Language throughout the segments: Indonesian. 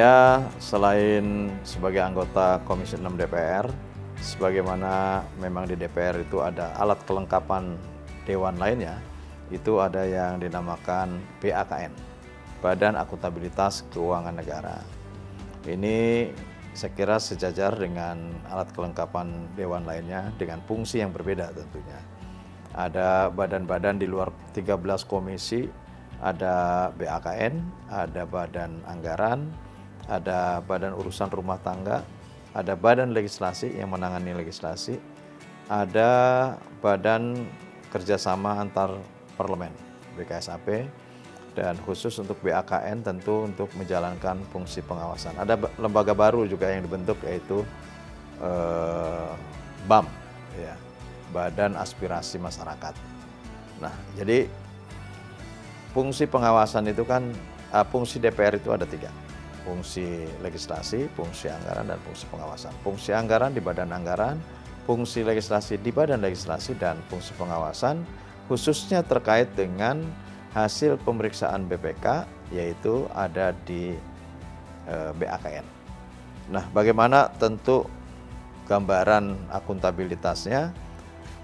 Saya selain sebagai anggota Komisi 6 DPR, sebagaimana memang di DPR itu ada alat kelengkapan dewan lainnya, itu ada yang dinamakan BAKN, Badan Akuntabilitas Keuangan Negara. Ini saya kira sejajar dengan alat kelengkapan dewan lainnya dengan fungsi yang berbeda tentunya. Ada badan-badan di luar 13 komisi, ada BAKN, ada Badan Anggaran, ada Badan Urusan Rumah Tangga, ada Badan Legislasi yang menangani legislasi, ada Badan Kerjasama Antar Parlemen BKSAP, dan khusus untuk BAKN tentu untuk menjalankan fungsi pengawasan. Ada lembaga baru juga yang dibentuk yaitu BAM, ya, Badan Aspirasi Masyarakat. Nah, jadi fungsi pengawasan itu kan, fungsi DPR itu ada 3. Fungsi legislasi, fungsi anggaran, dan fungsi pengawasan. Fungsi anggaran di Badan Anggaran, fungsi legislasi di Badan Legislasi, dan fungsi pengawasan khususnya terkait dengan hasil pemeriksaan BPK, yaitu ada di BAKN. Nah, bagaimana tentu gambaran akuntabilitasnya?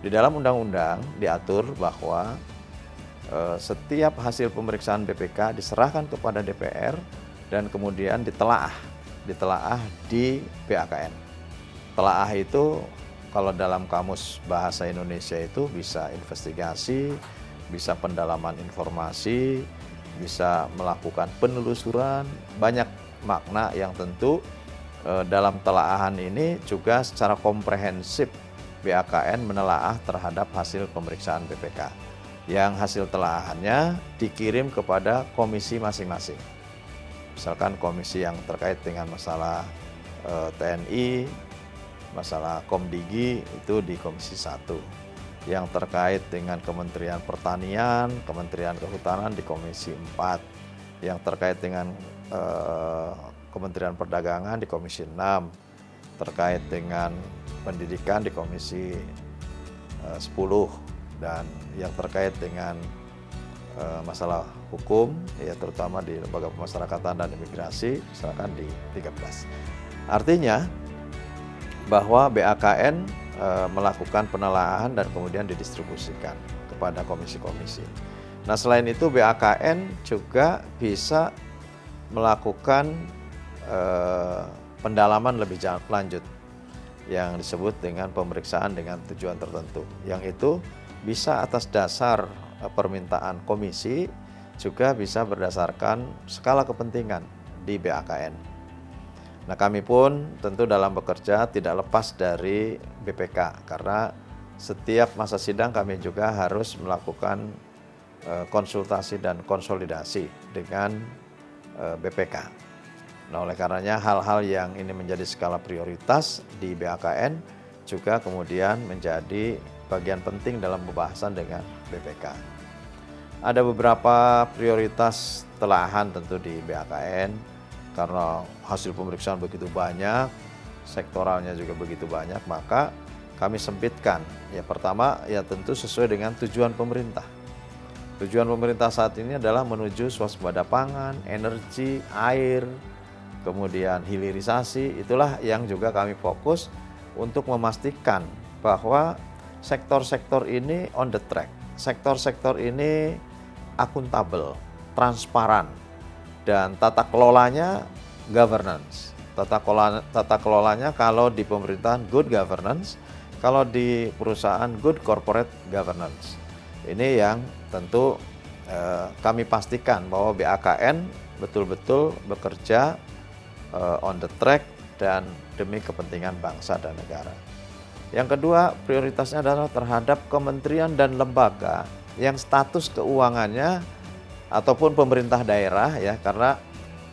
Di dalam undang-undang diatur bahwa setiap hasil pemeriksaan BPK diserahkan kepada DPR dan kemudian ditelaah di BAKN. Telaah itu kalau dalam kamus bahasa Indonesia itu bisa investigasi, bisa pendalaman informasi, bisa melakukan penelusuran, banyak makna yang tentu dalam telaahan ini juga secara komprehensif BAKN menelaah terhadap hasil pemeriksaan BPK. Yang hasil telaahannya dikirim kepada komisi masing-masing. Misalkan komisi yang terkait dengan masalah TNI, masalah Komdigi itu di Komisi 1. Yang terkait dengan Kementerian Pertanian, Kementerian Kehutanan di Komisi 4. Yang terkait dengan Kementerian Perdagangan di Komisi 6. Terkait dengan pendidikan di Komisi 10. Dan yang terkait dengan masalah hukum, ya terutama di Lembaga Pemasyarakatan dan Imigrasi, misalkan di 13. Artinya bahwa BAKN melakukan penelaahan dan kemudian didistribusikan kepada komisi-komisi. Nah, selain itu BAKN juga bisa melakukan pendalaman lebih lanjut yang disebut dengan pemeriksaan dengan tujuan tertentu, yang itu bisa atas dasar permintaan komisi, juga bisa berdasarkan skala kepentingan di BAKN. Nah, kami pun tentu dalam bekerja tidak lepas dari BPK, karena setiap masa sidang kami juga harus melakukan konsultasi dan konsolidasi dengan BPK. Nah, oleh karenanya hal-hal yang ini menjadi skala prioritas di BAKN juga kemudian menjadi bagian penting dalam pembahasan dengan BPK. Ada beberapa prioritas telaahan tentu di BAKN karena hasil pemeriksaan begitu banyak, sektoralnya juga begitu banyak, maka kami sempitkan. Ya, pertama ya tentu sesuai dengan tujuan pemerintah. Tujuan pemerintah saat ini adalah menuju swasembada pangan, energi, air, kemudian hilirisasi. Itulah yang juga kami fokus untuk memastikan bahwa sektor-sektor ini on the track, sektor-sektor ini akuntabel, transparan, dan tata kelolanya governance. Tata kelolanya kalau di pemerintahan good governance, kalau di perusahaan good corporate governance. Ini yang tentu kami pastikan bahwa BAKN betul-betul bekerja on the track dan demi kepentingan bangsa dan negara. Yang kedua, prioritasnya adalah terhadap kementerian dan lembaga yang status keuangannya ataupun pemerintah daerah, ya, karena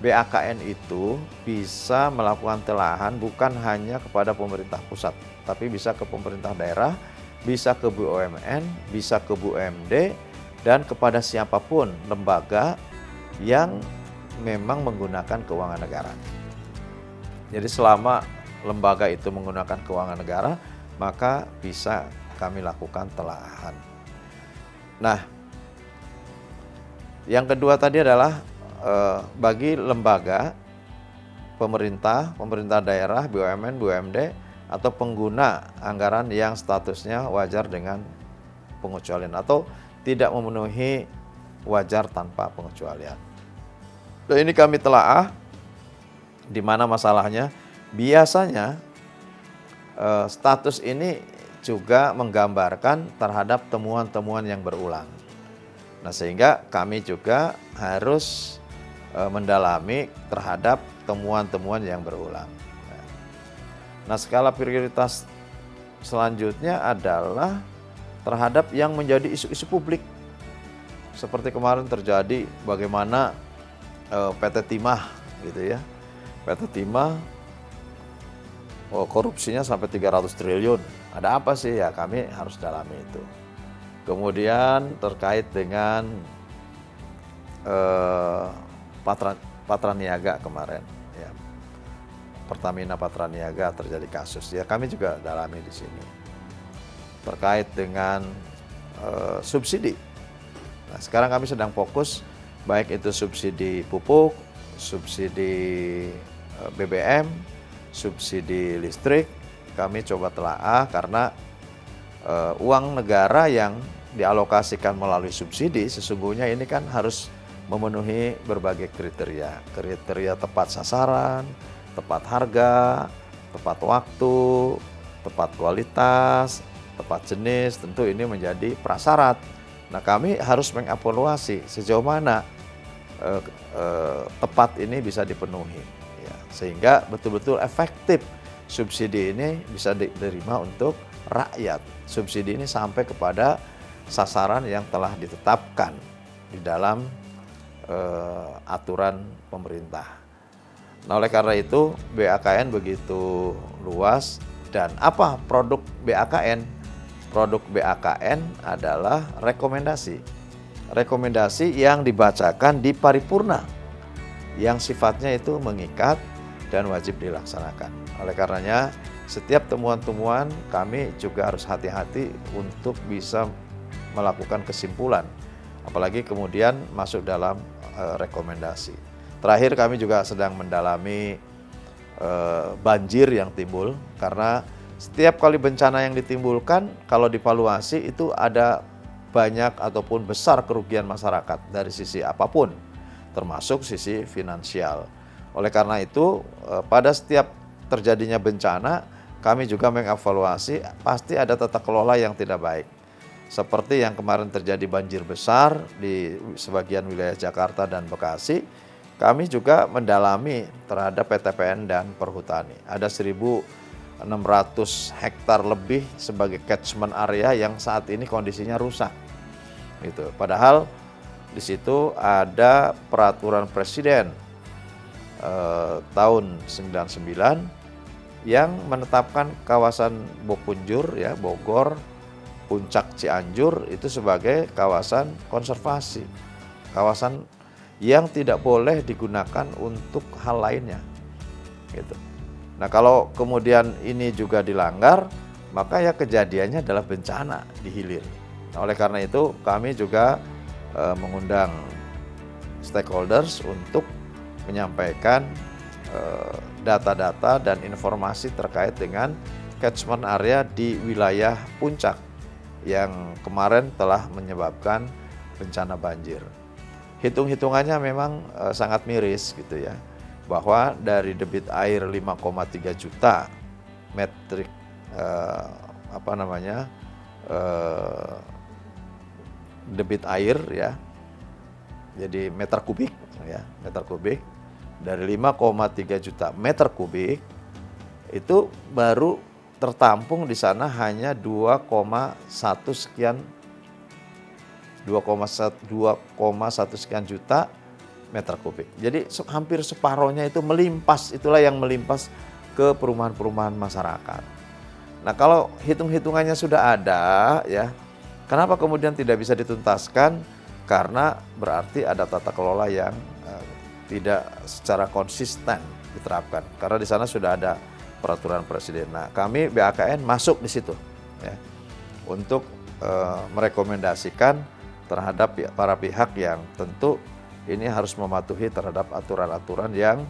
BAKN itu bisa melakukan telahan bukan hanya kepada pemerintah pusat, tapi bisa ke pemerintah daerah, bisa ke BUMN, bisa ke BUMD, dan kepada siapapun lembaga yang memang menggunakan keuangan negara. Jadi selama lembaga itu menggunakan keuangan negara, maka bisa kami lakukan telaahan. Nah, yang kedua tadi adalah bagi lembaga pemerintah daerah, BUMN, BUMD, atau pengguna anggaran yang statusnya wajar dengan pengecualian atau tidak memenuhi wajar tanpa pengecualian. Dan ini kami telaah di mana masalahnya biasanya status ini juga menggambarkan terhadap temuan-temuan yang berulang. Nah, sehingga kami juga harus mendalami terhadap temuan-temuan yang berulang. Nah, skala prioritas selanjutnya adalah terhadap yang menjadi isu-isu publik. Seperti kemarin terjadi bagaimana PT Timah gitu ya. PT Timah korupsinya sampai 300 triliun. Ada apa sih ya, kami harus dalami itu. Kemudian terkait dengan Patraniaga kemarin ya. Pertamina Patraniaga terjadi kasus ya, kami juga dalami di sini. Terkait dengan subsidi. Nah, sekarang kami sedang fokus baik itu subsidi pupuk, subsidi BBM, subsidi listrik, kami coba telaah karena uang negara yang dialokasikan melalui subsidi sesungguhnya ini kan harus memenuhi berbagai kriteria tepat sasaran, tepat harga, tepat waktu, tepat kualitas, tepat jenis, tentu ini menjadi prasyarat. Nah, kami harus mengevaluasi sejauh mana tepat ini bisa dipenuhi, ya, sehingga betul-betul efektif subsidi ini bisa diterima untuk rakyat. Subsidi ini sampai kepada sasaran yang telah ditetapkan di dalam aturan pemerintah. Nah, oleh karena itu BAKN begitu luas. Dan apa produk BAKN? Produk BAKN adalah rekomendasi. Rekomendasi yang dibacakan di paripurna, yang sifatnya itu mengikat dan wajib dilaksanakan. Oleh karenanya, setiap temuan-temuan kami juga harus hati-hati untuk bisa melakukan kesimpulan, apalagi kemudian masuk dalam rekomendasi. Terakhir, kami juga sedang mendalami banjir yang timbul, karena setiap kali bencana yang ditimbulkan, kalau divaluasi itu ada banyak ataupun besar kerugian masyarakat dari sisi apapun, termasuk sisi finansial. Oleh karena itu, pada setiap terjadinya bencana, kami juga mengevaluasi pasti ada tata kelola yang tidak baik. Seperti yang kemarin terjadi banjir besar di sebagian wilayah Jakarta dan Bekasi, kami juga mendalami terhadap PTPN dan Perhutani. Ada 1.600 hektar lebih sebagai catchment area yang saat ini kondisinya rusak. Gitu. Padahal di situ ada peraturan presiden tahun 99 yang menetapkan kawasan Bopunjur ya, Bogor, Puncak Cianjur itu sebagai kawasan konservasi. Kawasan yang tidak boleh digunakan untuk hal lainnya. Gitu. Nah, kalau kemudian ini juga dilanggar, maka ya kejadiannya adalah bencana di hilir. Nah, oleh karena itu kami juga mengundang stakeholders untuk menyampaikan data-data dan informasi terkait dengan catchment area di wilayah Puncak yang kemarin telah menyebabkan bencana banjir. Hitung-hitungannya memang sangat miris gitu ya, bahwa dari debit air 5,3 juta metrik debit air ya, jadi meter kubik ya, meter kubik dari 5,3 juta meter kubik itu baru tertampung di sana hanya 2,1 sekian juta meter kubik. Jadi hampir separohnya itu melimpas, itulah yang melimpas ke perumahan-perumahan masyarakat. Nah, kalau hitung-hitungannya sudah ada ya, kenapa kemudian tidak bisa dituntaskan? Karena berarti ada tata kelola yang tidak secara konsisten diterapkan. Karena di sana sudah ada peraturan presiden. Nah, kami BAKN masuk di situ ya, untuk merekomendasikan terhadap para pihak yang tentu ini harus mematuhi terhadap aturan-aturan yang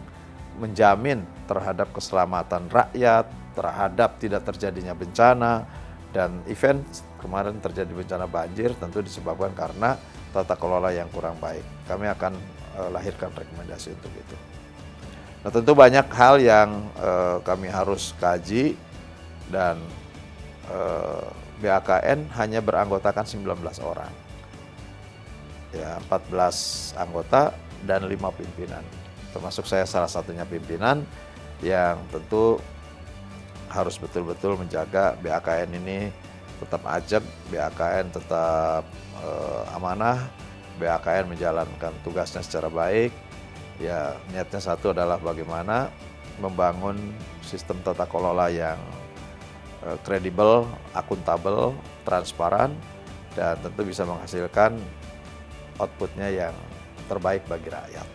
menjamin terhadap keselamatan rakyat, terhadap tidak terjadinya bencana, dan event kemarin terjadi bencana banjir tentu disebabkan karena tata kelola yang kurang baik. Kami akan lahirkan rekomendasi untuk itu. Nah, tentu banyak hal yang kami harus kaji, dan BAKN hanya beranggotakan 19 orang. Ya, 14 anggota dan 5 pimpinan. Termasuk saya salah satunya pimpinan yang tentu harus betul-betul menjaga BAKN ini tetap ajak, BAKN tetap amanah, BAKN menjalankan tugasnya secara baik. Ya, niatnya satu adalah bagaimana membangun sistem tata kelola yang kredibel, akuntabel, transparan, dan tentu bisa menghasilkan outputnya yang terbaik bagi rakyat.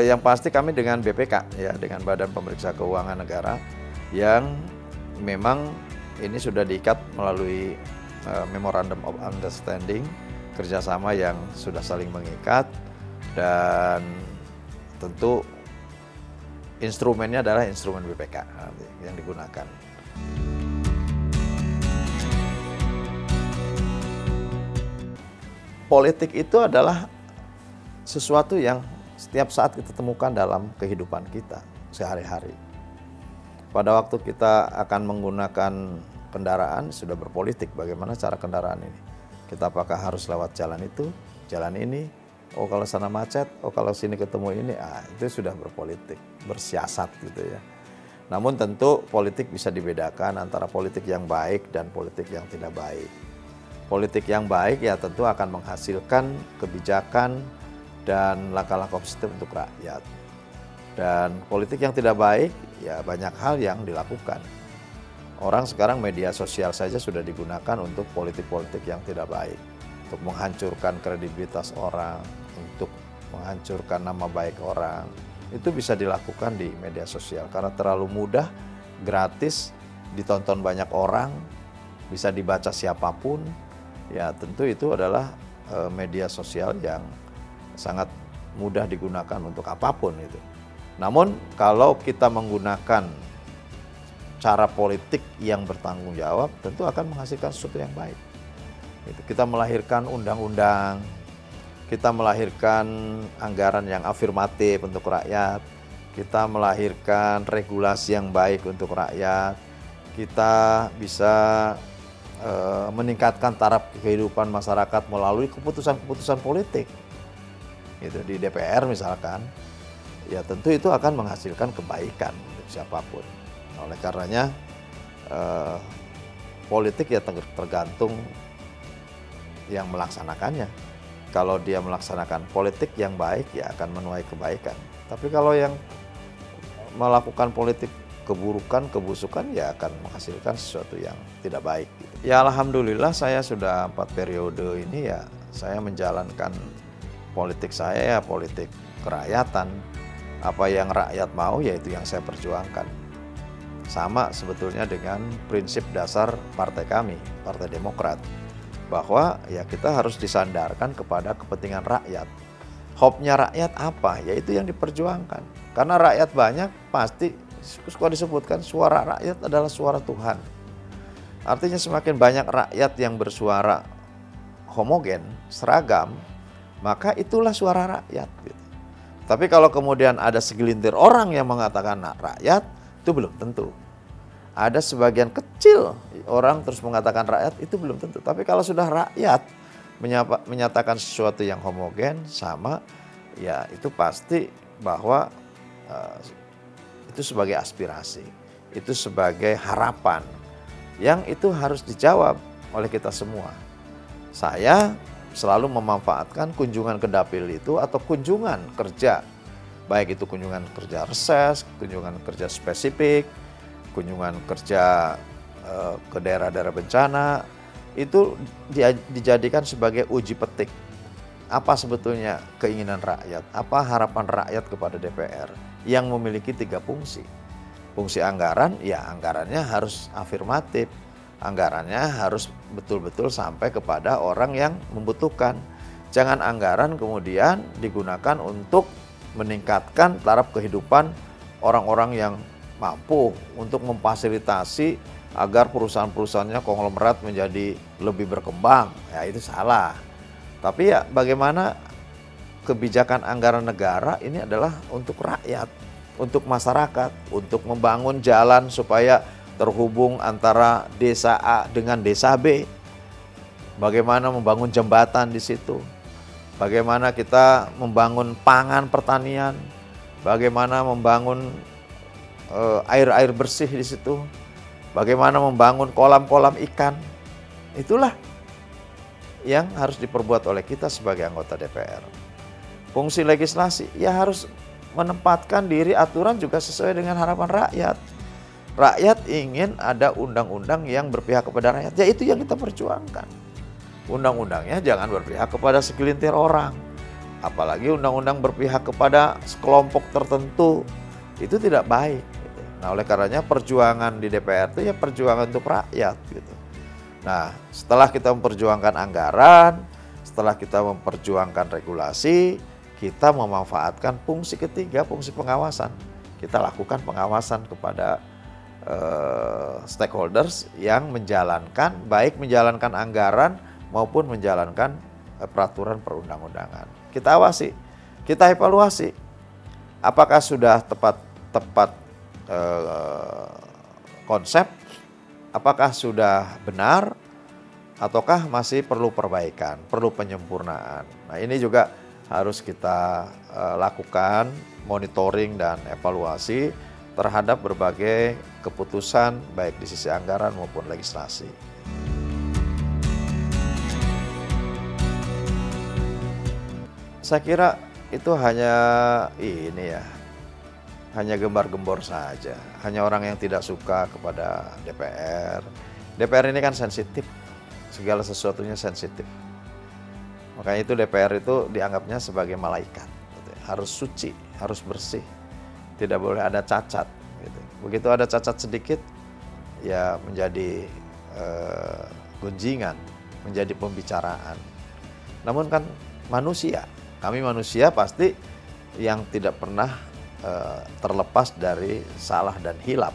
Yang pasti kami dengan BPK, ya, dengan Badan Pemeriksa Keuangan Negara, yang memang ini sudah diikat melalui Memorandum of Understanding, kerjasama yang sudah saling mengikat, dan tentu instrumennya adalah instrumen BPK yang digunakan. Politik itu adalah sesuatu yang setiap saat kita temukan dalam kehidupan kita sehari-hari. Pada waktu kita akan menggunakan kendaraan, sudah berpolitik bagaimana cara kendaraan ini. Kita apakah harus lewat jalan itu, jalan ini, oh kalau sana macet, oh kalau sini ketemu ini, itu sudah berpolitik, bersiasat gitu ya. Namun tentu politik bisa dibedakan antara politik yang baik dan politik yang tidak baik. Politik yang baik ya tentu akan menghasilkan kebijakan dan langkah-langkah positif untuk rakyat. Dan politik yang tidak baik ya banyak hal yang dilakukan. Orang sekarang media sosial saja sudah digunakan untuk politik-politik yang tidak baik, untuk menghancurkan kredibilitas orang, untuk menghancurkan nama baik orang. Itu bisa dilakukan di media sosial karena terlalu mudah, gratis, ditonton banyak orang, bisa dibaca siapapun. Ya tentu itu adalah media sosial yang sangat mudah digunakan untuk apapun itu. Namun kalau kita menggunakan cara politik yang bertanggung jawab, tentu akan menghasilkan sesuatu yang baik. Kita melahirkan undang-undang, kita melahirkan anggaran yang afirmatif untuk rakyat, kita melahirkan regulasi yang baik untuk rakyat, kita bisa meningkatkan taraf kehidupan masyarakat melalui keputusan-keputusan politik. Gitu, di DPR misalkan, ya tentu itu akan menghasilkan kebaikan untuk siapapun. Oleh karenanya politik ya tergantung yang melaksanakannya. Kalau dia melaksanakan politik yang baik ya akan menuai kebaikan. Tapi kalau yang melakukan politik keburukan, kebusukan ya akan menghasilkan sesuatu yang tidak baik. Gitu. Ya alhamdulillah saya sudah 4 periode ini ya saya menjalankan politik saya ya politik kerakyatan. Apa yang rakyat mau ya itu yang saya perjuangkan. Sama sebetulnya dengan prinsip dasar partai kami, Partai Demokrat, bahwa ya kita harus disandarkan kepada kepentingan rakyat. Hope-nya rakyat apa? Ya itu yang diperjuangkan. Karena rakyat banyak, pasti suka disebutkan suara rakyat adalah suara Tuhan. Artinya semakin banyak rakyat yang bersuara homogen, seragam, maka itulah suara rakyat. Gitu. Tapi kalau kemudian ada segelintir orang yang mengatakan rakyat, itu belum tentu. Ada sebagian kecil orang terus mengatakan rakyat, itu belum tentu. Tapi kalau sudah rakyat menyatakan sesuatu yang homogen, sama, ya itu pasti bahwa itu sebagai aspirasi, itu sebagai harapan, yang itu harus dijawab oleh kita semua. Saya selalu memanfaatkan kunjungan ke dapil itu atau kunjungan kerja, baik itu kunjungan kerja reses, kunjungan kerja spesifik, kunjungan kerja ke daerah-daerah bencana, itu dijadikan sebagai uji petik. Apa sebetulnya keinginan rakyat, apa harapan rakyat kepada DPR yang memiliki 3 fungsi. Fungsi anggaran, ya anggarannya harus afirmatif, anggarannya harus betul-betul sampai kepada orang yang membutuhkan. Jangan anggaran kemudian digunakan untuk meningkatkan taraf kehidupan orang-orang yang mampu, untuk memfasilitasi agar perusahaan-perusahaannya konglomerat menjadi lebih berkembang. Ya itu salah. Tapi ya bagaimana kebijakan anggaran negara ini adalah untuk rakyat, untuk masyarakat, untuk membangun jalan supaya terhubung antara desa A dengan desa B. Bagaimana membangun jembatan di situ. Bagaimana kita membangun pangan pertanian. Bagaimana membangun air-air bersih di situ. Bagaimana membangun kolam-kolam ikan. Itulah yang harus diperbuat oleh kita sebagai anggota DPR. Fungsi legislasi ya harus menempatkan diri, aturan juga sesuai dengan harapan rakyat. Rakyat ingin ada undang-undang yang berpihak kepada rakyat. Ya itu yang kita perjuangkan. Undang-undangnya jangan berpihak kepada segelintir orang. Apalagi undang-undang berpihak kepada sekelompok tertentu. Itu tidak baik. Nah, oleh karenanya perjuangan di DPR itu ya perjuangan untuk rakyat gitu. Nah, setelah kita memperjuangkan anggaran, setelah kita memperjuangkan regulasi, kita memanfaatkan fungsi ketiga, fungsi pengawasan. Kita lakukan pengawasan kepada stakeholders yang menjalankan, baik menjalankan anggaran maupun menjalankan peraturan perundang-undangan. Kita awasi, kita evaluasi. Apakah sudah tepat konsep, apakah sudah benar, ataukah masih perlu perbaikan, perlu penyempurnaan. Nah ini juga harus kita lakukan monitoring dan evaluasi terhadap berbagai keputusan baik di sisi anggaran maupun legislasi. Saya kira itu hanya hanya gembar-gembor saja, hanya orang yang tidak suka kepada DPR. DPR ini kan sensitif, segala sesuatunya sensitif. Makanya itu DPR itu dianggapnya sebagai malaikat, gitu. Harus suci, harus bersih, tidak boleh ada cacat. Gitu. Begitu ada cacat sedikit, ya menjadi gunjingan, menjadi pembicaraan. Namun kan kami manusia pasti yang tidak pernah terlepas dari salah dan hilaf.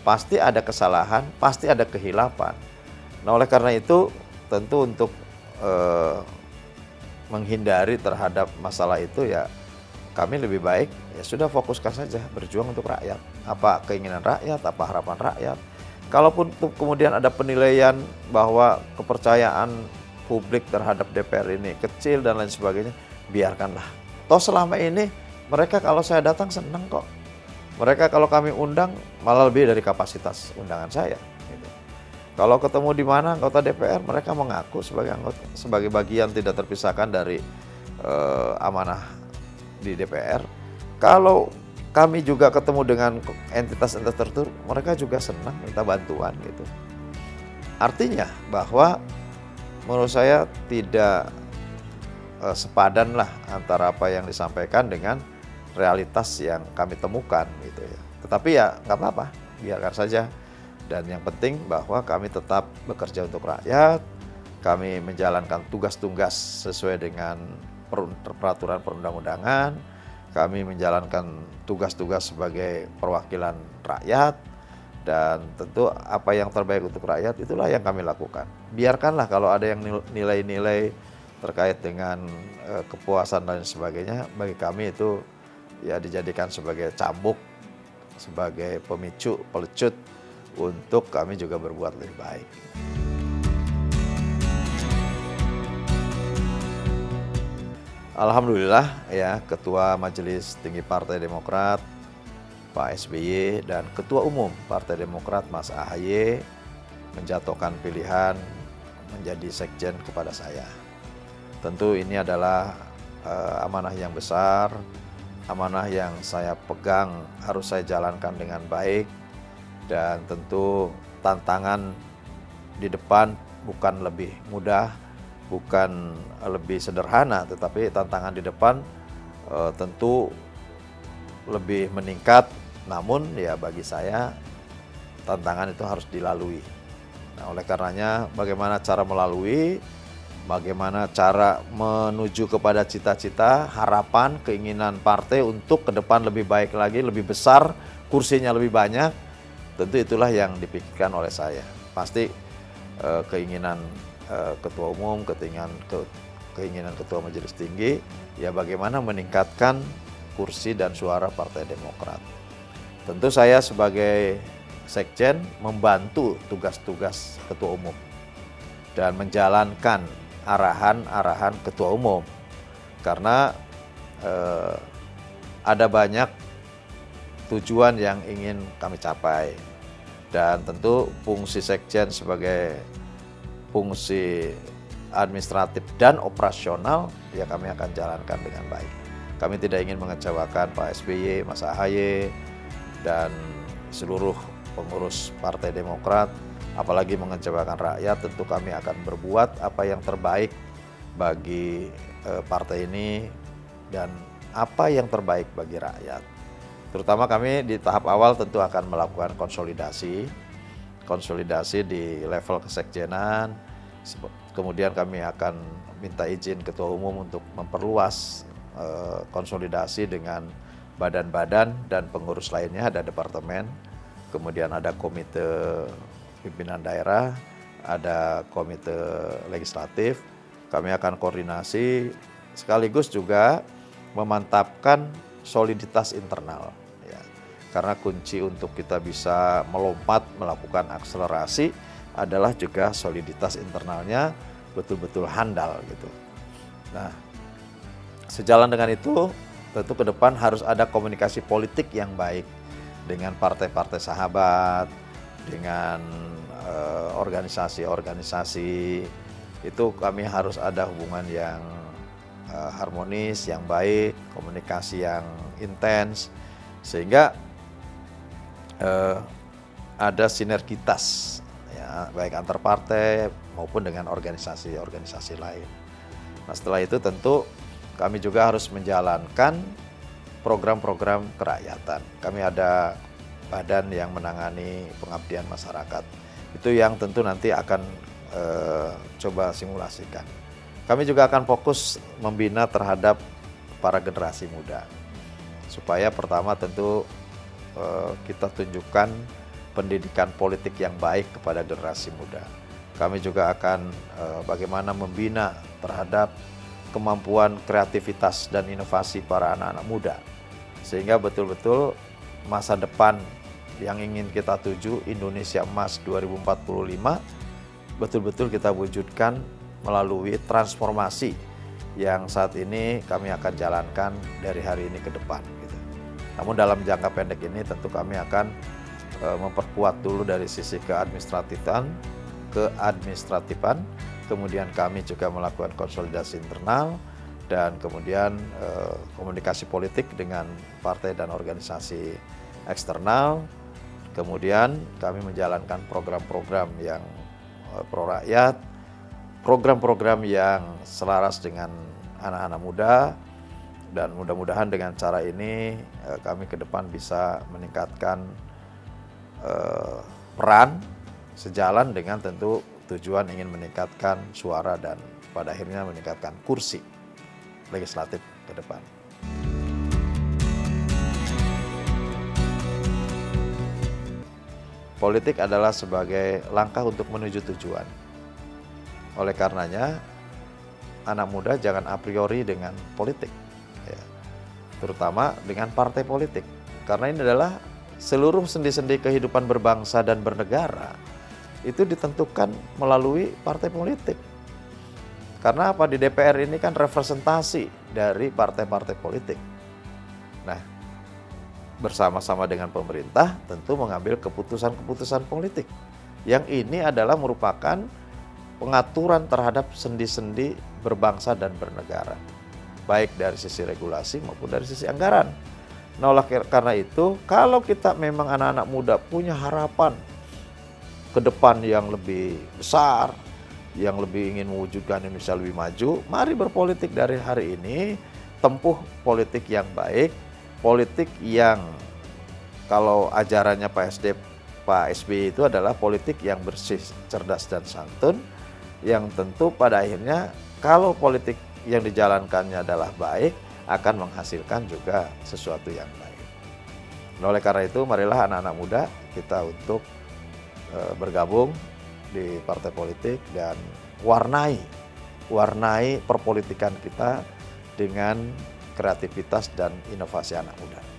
Pasti ada kesalahan, pasti ada kehilapan. Nah oleh karena itu tentu untuk menghindari terhadap masalah itu ya kami lebih baik ya sudah fokuskan saja berjuang untuk rakyat. Apa keinginan rakyat, apa harapan rakyat. Kalaupun kemudian ada penilaian bahwa kepercayaan publik terhadap DPR ini kecil dan lain sebagainya, biarkanlah. Toh selama ini mereka kalau saya datang senang kok. Mereka kalau kami undang malah lebih dari kapasitas undangan saya. Gitu. Kalau ketemu di mana anggota DPR, mereka mengaku sebagai bagian tidak terpisahkan dari amanah di DPR. Kalau kami juga ketemu dengan entitas-entitas tertentu, mereka juga senang minta bantuan gitu. Artinya bahwa menurut saya tidak sepadan lah antara apa yang disampaikan dengan realitas yang kami temukan gitu ya. Tetapi ya nggak apa-apa, biarkan saja. Dan yang penting bahwa kami tetap bekerja untuk rakyat, kami menjalankan tugas-tugas sesuai dengan peraturan perundang-undangan, kami menjalankan tugas-tugas sebagai perwakilan rakyat, dan tentu apa yang terbaik untuk rakyat itulah yang kami lakukan. Biarkanlah kalau ada yang nilai-nilai terkait dengan kepuasan dan sebagainya, bagi kami itu ya dijadikan sebagai cambuk, sebagai pemicu, pelecut untuk kami juga berbuat lebih baik. Alhamdulillah ya, Ketua Majelis Tinggi Partai Demokrat Pak SBY dan Ketua Umum Partai Demokrat Mas AHY menjatuhkan pilihan menjadi sekjen kepada saya. Tentu ini adalah amanah yang besar, amanah yang saya pegang harus saya jalankan dengan baik, dan tentu tantangan di depan bukan lebih mudah, bukan lebih sederhana, tetapi tantangan di depan tentu lebih meningkat. Namun ya bagi saya tantangan itu harus dilalui. Nah oleh karenanya bagaimana cara melalui, bagaimana cara menuju kepada cita-cita, harapan, keinginan partai untuk ke depan lebih baik lagi, lebih besar, kursinya lebih banyak. Tentu itulah yang dipikirkan oleh saya. Pasti keinginan ketua umum, keinginan ketua majelis tinggi, ya bagaimana meningkatkan kursi dan suara Partai Demokrat. Tentu saya sebagai sekjen membantu tugas-tugas ketua umum dan menjalankan arahan-arahan ketua umum, karena ada banyak tujuan yang ingin kami capai, dan tentu fungsi sekjen sebagai fungsi administratif dan operasional ya kami akan jalankan dengan baik. Kami tidak ingin mengecewakan Pak SBY, Mas AHY, dan seluruh pengurus Partai Demokrat, apalagi mengecewakan rakyat. Tentu kami akan berbuat apa yang terbaik bagi partai ini dan apa yang terbaik bagi rakyat. Terutama kami di tahap awal tentu akan melakukan konsolidasi di level kesekjenan. Kemudian kami akan minta izin ketua umum untuk memperluas konsolidasi dengan badan-badan dan pengurus lainnya, ada departemen, kemudian ada komite pimpinan daerah, ada komite legislatif. Kami akan koordinasi sekaligus juga memantapkan soliditas internal ya. Karena kunci untuk kita bisa melompat melakukan akselerasi adalah juga soliditas internalnya betul-betul handal gitu. Nah, sejalan dengan itu tentu ke depan harus ada komunikasi politik yang baik dengan partai-partai sahabat, dengan organisasi-organisasi. Itu kami harus ada hubungan yang harmonis, yang baik, komunikasi yang intens, sehingga ada sinergitas ya, baik antar partai maupun dengan organisasi-organisasi lain. Nah, setelah itu tentu kami juga harus menjalankan program-program kerakyatan. Kami ada badan yang menangani pengabdian masyarakat. Itu yang tentu nanti akan coba simulasikan. Kami juga akan fokus membina terhadap para generasi muda. Supaya pertama tentu kita tunjukkan pendidikan politik yang baik kepada generasi muda. Kami juga akan bagaimana membina terhadap kemampuan kreativitas dan inovasi para anak-anak muda. Sehingga betul-betul masa depan yang ingin kita tuju, Indonesia Emas 2045, betul-betul kita wujudkan melalui transformasi yang saat ini kami akan jalankan dari hari ini ke depan. Gitu. Namun dalam jangka pendek ini tentu kami akan memperkuat dulu dari sisi keadministratifan, kemudian kami juga melakukan konsolidasi internal, dan kemudian komunikasi politik dengan partai dan organisasi eksternal. Kemudian kami menjalankan program-program yang pro rakyat, program-program yang selaras dengan anak-anak muda, dan mudah-mudahan dengan cara ini kami ke depan bisa meningkatkan peran sejalan dengan tentu tujuan ingin meningkatkan suara dan pada akhirnya meningkatkan kursi legislatif ke depan. Politik adalah sebagai langkah untuk menuju tujuan. Oleh karenanya, anak muda jangan a priori dengan politik, ya. Terutama dengan partai politik. Karena ini adalah seluruh sendi-sendi kehidupan berbangsa dan bernegara itu ditentukan melalui partai politik. Karena apa? Di DPR ini kan representasi dari partai-partai politik. Nah, bersama-sama dengan pemerintah tentu mengambil keputusan-keputusan politik. Yang ini adalah merupakan pengaturan terhadap sendi-sendi berbangsa dan bernegara. Baik dari sisi regulasi maupun dari sisi anggaran. Nah, oleh karena itu, kalau kita memang anak-anak muda punya harapan ke depan yang lebih besar, yang lebih ingin mewujudkan Indonesia lebih maju, mari berpolitik dari hari ini, tempuh politik yang baik, politik yang kalau ajarannya Pak SBY itu adalah politik yang bersih, cerdas dan santun, yang tentu pada akhirnya kalau politik yang dijalankannya adalah baik, akan menghasilkan juga sesuatu yang baik. Nah, oleh karena itu, marilah anak-anak muda kita untuk bergabung di partai politik dan warnai perpolitikan kita dengan kreativitas dan inovasi anak muda.